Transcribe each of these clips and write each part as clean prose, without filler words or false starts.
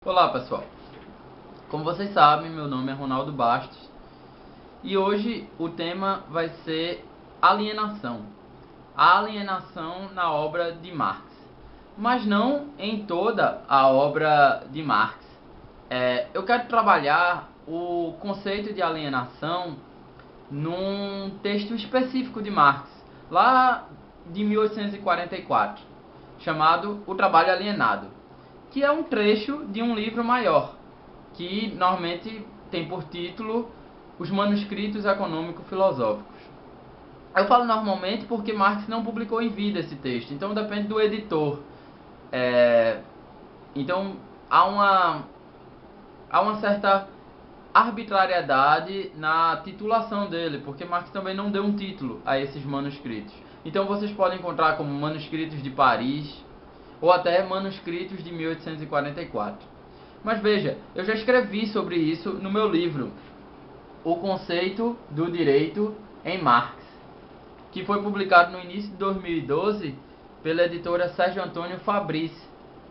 Olá pessoal, como vocês sabem, meu nome é Ronaldo Bastos e hoje o tema vai ser alienação. A alienação na obra de Marx, mas não em toda a obra de Marx. Eu quero trabalhar o conceito de alienação num texto específico de Marx, lá de 1844, chamado O Trabalho Alienado, que é um trecho de um livro maior, que normalmente tem por título Os Manuscritos Econômico-Filosóficos. Eu falo normalmente porque Marx não publicou em vida esse texto, então depende do editor. Então há uma certa arbitrariedade na titulação dele, porque Marx também não deu um título a esses manuscritos. Então vocês podem encontrar como Manuscritos de Paris ou até Manuscritos de 1844. Mas veja, eu já escrevi sobre isso no meu livro O Conceito do Direito em Marx, que foi publicado no início de 2012 pela editora Sérgio Antônio Fabris,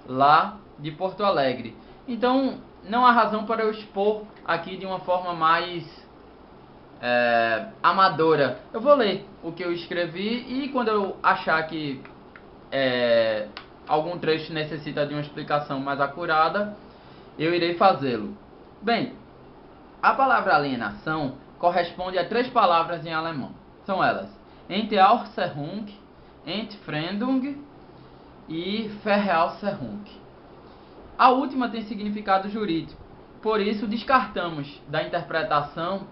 lá de Porto Alegre. Então, não há razão para eu expor aqui de uma forma mais amadora. Eu vou ler o que eu escrevi e quando eu achar que algum trecho necessita de uma explicação mais acurada, eu irei fazê-lo. Bem, a palavra alienação corresponde a três palavras em alemão. São elas: Entaucherung, Entfremdung e Verauserung. A última tem significado jurídico, por isso descartamos da interpretação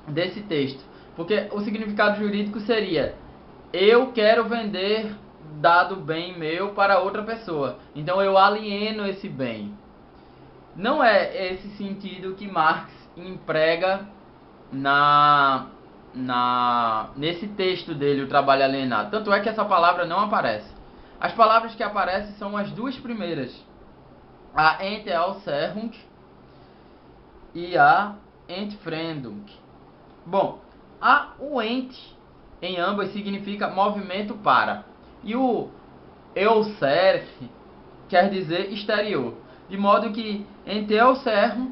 desse texto, porque o significado jurídico seria: eu quero vender dado bem meu para outra pessoa, então eu alieno esse bem. Não é esse sentido que Marx emprega nesse texto dele, O Trabalho Alienado. Tanto é que essa palavra não aparece. As palavras que aparecem são as duas primeiras, a Entaucherung e a Entfremdung. Bom, o Ent em ambas significa movimento para, e o Eucerch quer dizer exterior, de modo que Entaucherung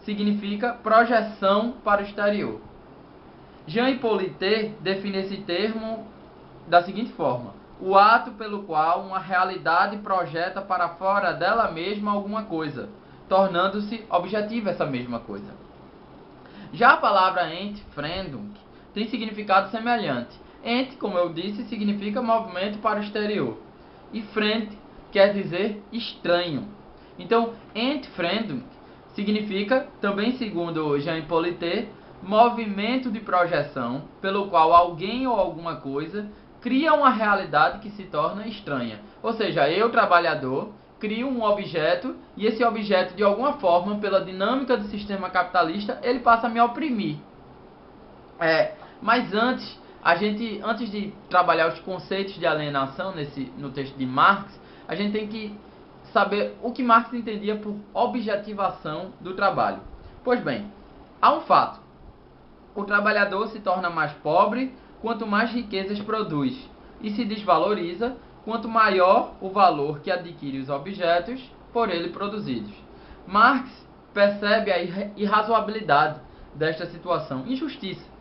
significa projeção para o exterior. Jean Hippolyte define esse termo da seguinte forma: o ato pelo qual uma realidade projeta para fora dela mesma alguma coisa, tornando-se objetiva essa mesma coisa. Já a palavra Entfremdung tem significado semelhante. Ent, como eu disse, significa movimento para o exterior, e Fremd quer dizer estranho. Então, Entfremdung significa, também segundo Jean Hippolyte, movimento de projeção pelo qual alguém ou alguma coisa cria uma realidade que se torna estranha. Ou seja, eu, trabalhador, crio um objeto e esse objeto, de alguma forma, pela dinâmica do sistema capitalista, ele passa a me oprimir. Mas antes de trabalhar os conceitos de alienação no texto de Marx, a gente tem que saber o que Marx entendia por objetivação do trabalho. Pois bem, há um fato: o trabalhador se torna mais pobre quanto mais riquezas produz, e se desvaloriza quanto maior o valor que adquire os objetos por ele produzidos. Marx percebe a irrazoabilidade desta situação, injustiça,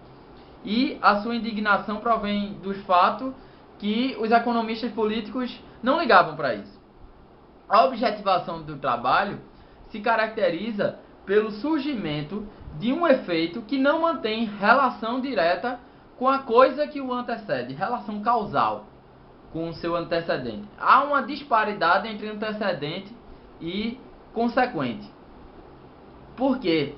e a sua indignação provém do fato que os economistas políticos não ligavam para isso. A objetivação do trabalho se caracteriza pelo surgimento de um efeito que não mantém relação direta com a coisa que o antecede, relação causal com o seu antecedente. Há uma disparidade entre antecedente e consequente. Porque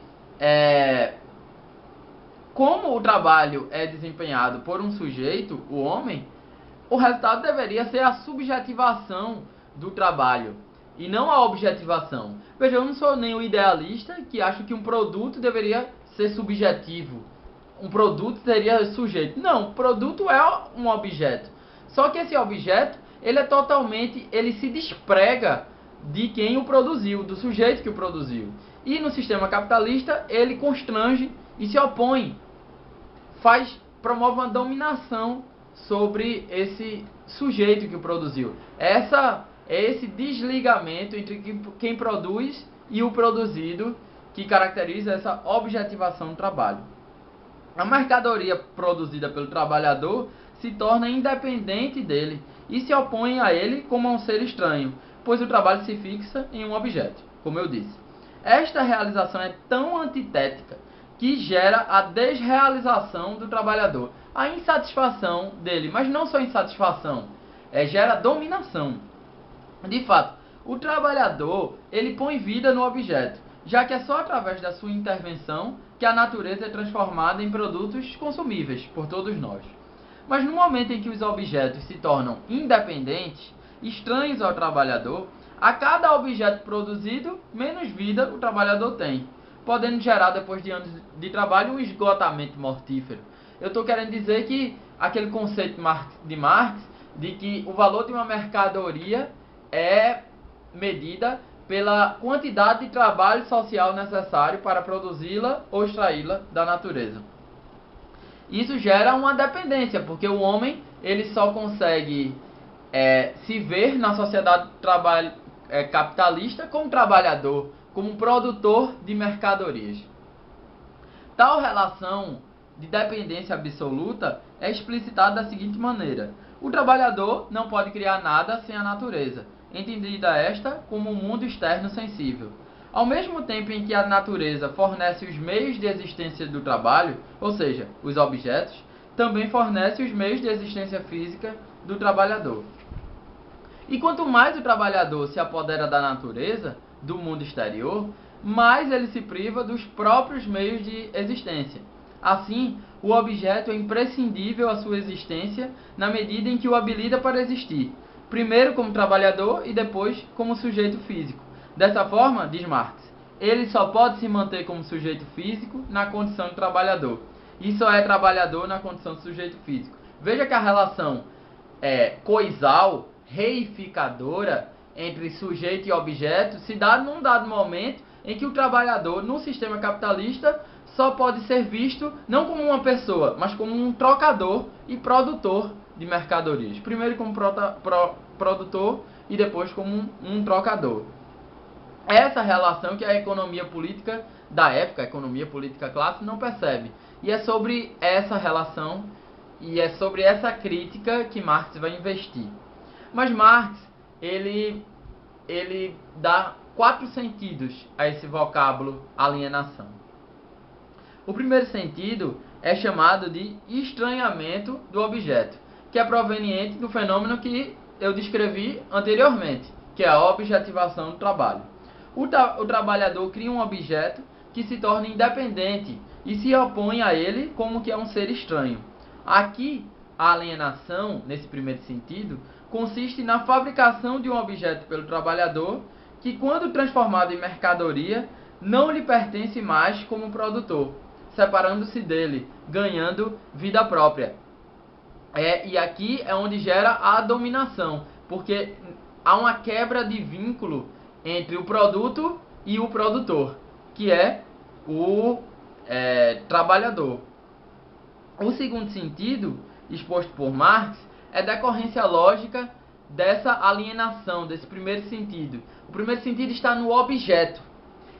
como o trabalho é desempenhado por um sujeito, o homem, o resultado deveria ser a subjetivação do trabalho e não a objetivação. Veja, eu não sou nem o idealista que acha que um produto deveria ser subjetivo. Um produto teria sujeito. Não, produto é um objeto. Só que esse objeto, ele se desprega de quem o produziu, do sujeito que o produziu. E no sistema capitalista, ele constrange e se opõe, promove uma dominação sobre esse sujeito que o produziu. Essa É esse desligamento entre quem produz e o produzido que caracteriza essa objetivação do trabalho. A mercadoria produzida pelo trabalhador se torna independente dele e se opõe a ele como a um ser estranho, pois o trabalho se fixa em um objeto, como eu disse. Esta realização é tão antitética que gera a desrealização do trabalhador, a insatisfação dele, mas não só insatisfação, gera dominação. De fato, o trabalhador ele põe vida no objeto, já que é só através da sua intervenção que a natureza é transformada em produtos consumíveis por todos nós. Mas no momento em que os objetos se tornam independentes, estranhos ao trabalhador, a cada objeto produzido, menos vida o trabalhador tem, podendo gerar, depois de anos de trabalho, um esgotamento mortífero. Eu estou querendo dizer que aquele conceito de Marx, de que o valor de uma mercadoria é medida pela quantidade de trabalho social necessário para produzi-la ou extraí-la da natureza. Isso gera uma dependência, porque o homem ele só consegue se ver na sociedade capitalista como trabalhador, como produtor de mercadorias. Tal relação de dependência absoluta é explicitada da seguinte maneira: o trabalhador não pode criar nada sem a natureza, entendida esta como um mundo externo sensível. Ao mesmo tempo em que a natureza fornece os meios de existência do trabalho, ou seja, os objetos, também fornece os meios de existência física do trabalhador. E quanto mais o trabalhador se apodera da natureza, do mundo exterior, mais ele se priva dos próprios meios de existência. Assim, o objeto é imprescindível à sua existência na medida em que o habilita para existir, primeiro como trabalhador e depois como sujeito físico. Dessa forma, diz Marx, ele só pode se manter como sujeito físico na condição de trabalhador, e só é trabalhador na condição de sujeito físico. Veja que a relação coisal, reificadora, entre sujeito e objeto, se dá num dado momento em que o trabalhador, no sistema capitalista, só pode ser visto não como uma pessoa, mas como um trocador e produtor de mercadorias. Primeiro como produtor e depois como um trocador. Essa relação que a economia política da época, a economia política clássica, não percebe. E é sobre essa relação e é sobre essa crítica que Marx vai investir. Mas Marx, ele dá 4 sentidos a esse vocábulo alienação. O primeiro sentido é chamado de estranhamento do objeto, que é proveniente do fenômeno que eu descrevi anteriormente, que é a objetivação do trabalho. O trabalhador cria um objeto que se torna independente e se opõe a ele como que é um ser estranho. Aqui, a alienação, nesse primeiro sentido, consiste na fabricação de um objeto pelo trabalhador que, quando transformado em mercadoria, não lhe pertence mais como produtor, separando-se dele, ganhando vida própria. E aqui é onde gera a dominação, porque há uma quebra de vínculo entre o produto e o produtor, que é o trabalhador. O segundo sentido, exposto por Marx, é decorrência lógica dessa alienação, desse primeiro sentido. O primeiro sentido está no objeto.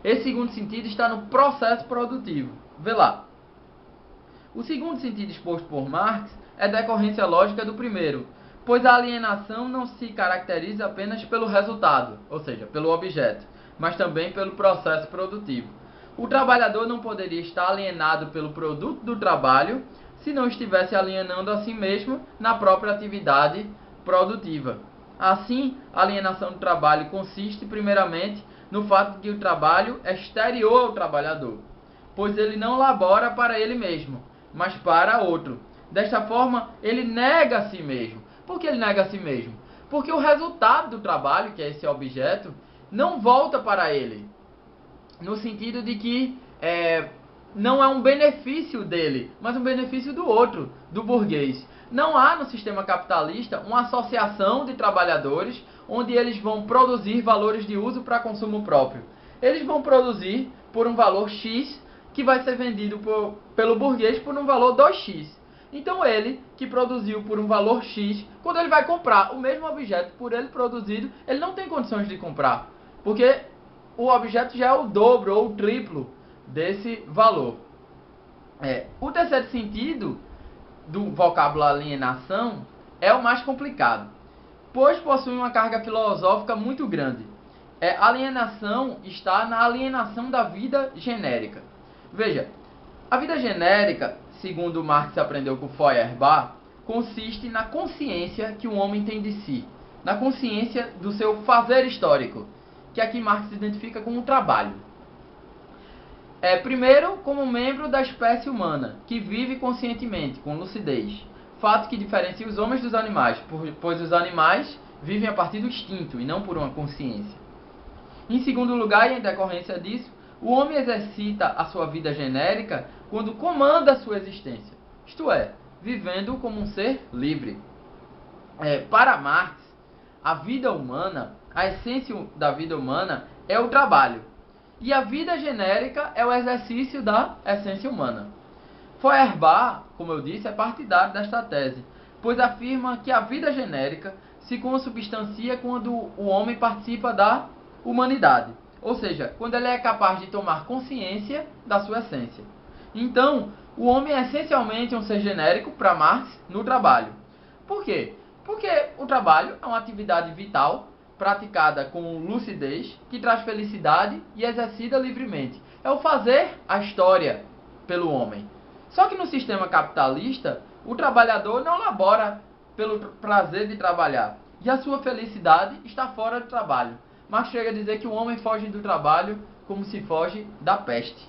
Esse segundo sentido está no processo produtivo. Vê lá. O segundo sentido exposto por Marx é decorrência lógica do primeiro, pois a alienação não se caracteriza apenas pelo resultado, ou seja, pelo objeto, mas também pelo processo produtivo. O trabalhador não poderia estar alienado pelo produto do trabalho se não estivesse alienando a si mesmo na própria atividade produtiva. Assim, a alienação do trabalho consiste, primeiramente, no fato de que o trabalho é exterior ao trabalhador, pois ele não labora para ele mesmo, mas para outro. Desta forma, ele nega a si mesmo. Por que ele nega a si mesmo? Porque o resultado do trabalho, que é esse objeto, não volta para ele, no sentido de que não é um benefício dele, mas um benefício do outro, do burguês. Não há no sistema capitalista uma associação de trabalhadores onde eles vão produzir valores de uso para consumo próprio. Eles vão produzir por um valor X que vai ser vendido pelo burguês por um valor 2x. Então ele, que produziu por um valor X, quando ele vai comprar o mesmo objeto por ele produzido, ele não tem condições de comprar, porque o objeto já é o dobro ou o triplo desse valor. O terceiro sentido do vocábulo alienação é o mais complicado, pois possui uma carga filosófica muito grande. A alienação está na alienação da vida genérica. Veja, a vida genérica, segundo Marx aprendeu com Feuerbach, consiste na consciência que o homem tem de si, na consciência do seu fazer histórico, que aqui Marx identifica como o trabalho. Primeiro, como membro da espécie humana, que vive conscientemente, com lucidez, fato que diferencia os homens dos animais, pois os animais vivem a partir do instinto e não por uma consciência. Em segundo lugar, e em decorrência disso, o homem exercita a sua vida genérica quando comanda a sua existência, isto é, vivendo como um ser livre. Para Marx, a vida humana, a essência da vida humana é o trabalho, e a vida genérica é o exercício da essência humana. Feuerbach, como eu disse, é partidário desta tese, pois afirma que a vida genérica se consubstancia quando o homem participa da humanidade, ou seja, quando ele é capaz de tomar consciência da sua essência. Então, o homem é essencialmente um ser genérico para Marx no trabalho. Por quê? Porque o trabalho é uma atividade vital, praticada com lucidez, que traz felicidade e exercida livremente. É o fazer a história pelo homem. Só que no sistema capitalista, o trabalhador não labora pelo prazer de trabalhar, e a sua felicidade está fora do trabalho. Marx chega a dizer que o homem foge do trabalho como se foge da peste.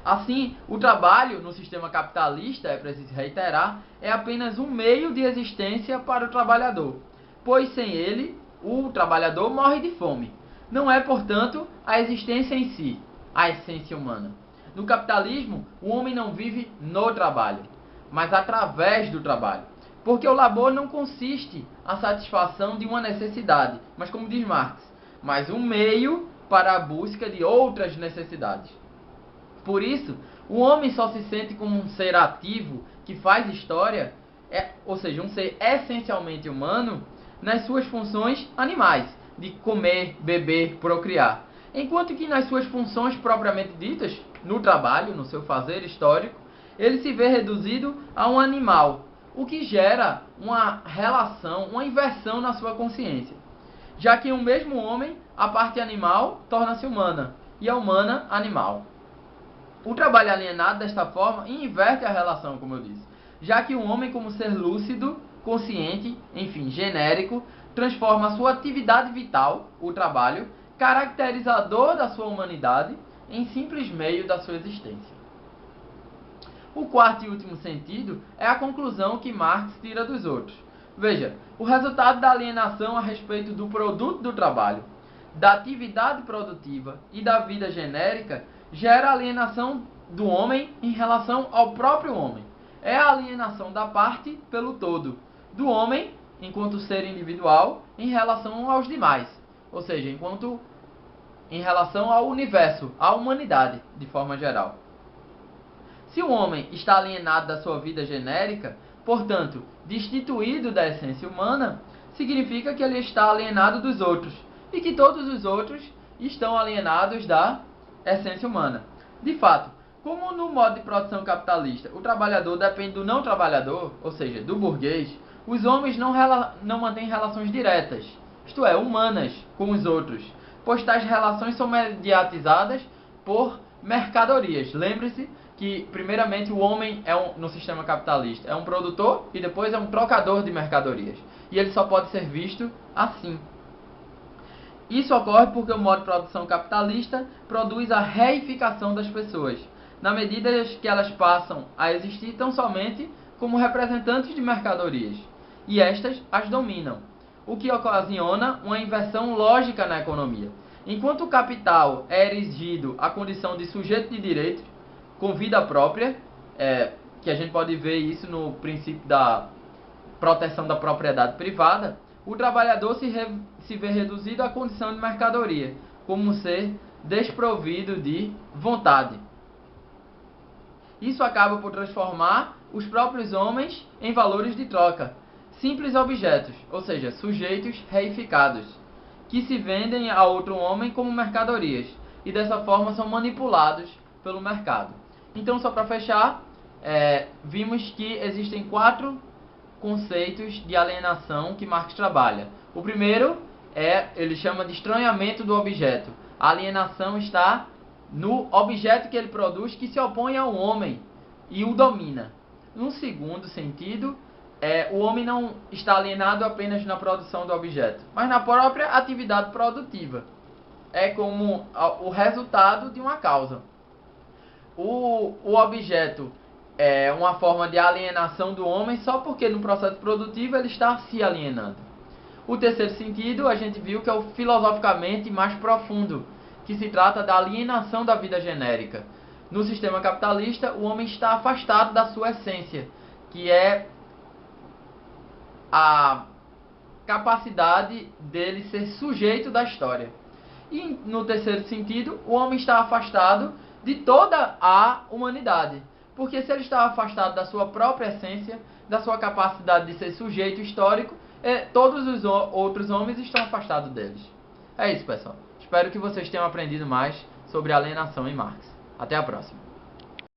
Assim, o trabalho no sistema capitalista, é preciso reiterar, é apenas um meio de existência para o trabalhador, pois sem ele, o trabalhador morre de fome. Não é, portanto, a existência em si, a essência humana. No capitalismo, o homem não vive no trabalho, mas através do trabalho. Porque o labor não consiste a satisfação de uma necessidade, mas como diz Marx, mas um meio para a busca de outras necessidades. Por isso, o homem só se sente como um ser ativo que faz história, ou seja, um ser essencialmente humano, nas suas funções animais, de comer, beber, procriar. Enquanto que nas suas funções propriamente ditas, no trabalho, no seu fazer histórico, ele se vê reduzido a um animal, o que gera uma relação, uma inversão na sua consciência. Já que um mesmo homem, a parte animal torna-se humana, e a humana animal. O trabalho alienado, desta forma, inverte a relação, como eu disse, já que o homem, como ser lúcido, consciente, enfim, genérico, transforma a sua atividade vital, o trabalho, caracterizador da sua humanidade, em simples meio da sua existência. O quarto e último sentido é a conclusão que Marx tira dos outros. Veja, o resultado da alienação a respeito do produto do trabalho, da atividade produtiva e da vida genérica gera a alienação do homem em relação ao próprio homem. É a alienação da parte pelo todo, do homem enquanto ser individual em relação aos demais, ou seja, em relação ao universo, à humanidade de forma geral. Se o homem está alienado da sua vida genérica, portanto, destituído da essência humana, significa que ele está alienado dos outros, e que todos os outros estão alienados da essência humana. De fato, como no modo de produção capitalista, o trabalhador depende do não trabalhador, ou seja, do burguês, os homens não mantêm relações diretas, isto é, humanas, com os outros, pois tais relações são mediatizadas por mercadorias. Lembre-se que, primeiramente, o homem no sistema capitalista é um produtor e depois é um trocador de mercadorias. E ele só pode ser visto assim. Isso ocorre porque o modo de produção capitalista produz a reificação das pessoas, na medida que elas passam a existir tão somente como representantes de mercadorias, e estas as dominam, o que ocasiona uma inversão lógica na economia. Enquanto o capital é erigido à condição de sujeito de direito, com vida própria, que a gente pode ver isso no princípio da proteção da propriedade privada, o trabalhador se vê reduzido à condição de mercadoria, como um ser desprovido de vontade. Isso acaba por transformar os próprios homens em valores de troca, simples objetos, ou seja, sujeitos reificados, que se vendem a outro homem como mercadorias, e dessa forma são manipulados pelo mercado. Então, só para fechar, vimos que existem 4 conceitos de alienação que Marx trabalha. O primeiro ele chama de estranhamento do objeto. A alienação está no objeto que ele produz, que se opõe ao homem e o domina. No segundo sentido, o homem não está alienado apenas na produção do objeto, mas na própria atividade produtiva. É como o resultado de uma causa. O objeto é uma forma de alienação do homem só porque no processo produtivo ele está se alienando. O terceiro sentido a gente viu que é o filosoficamente mais profundo, que se trata da alienação da vida genérica. No sistema capitalista, o homem está afastado da sua essência, que é a capacidade dele ser sujeito da história. E no terceiro sentido, o homem está afastado de toda a humanidade. Porque se ele está afastado da sua própria essência, da sua capacidade de ser sujeito histórico, todos os outros homens estão afastados deles. É isso, pessoal. Espero que vocês tenham aprendido mais sobre alienação em Marx. Até a próxima.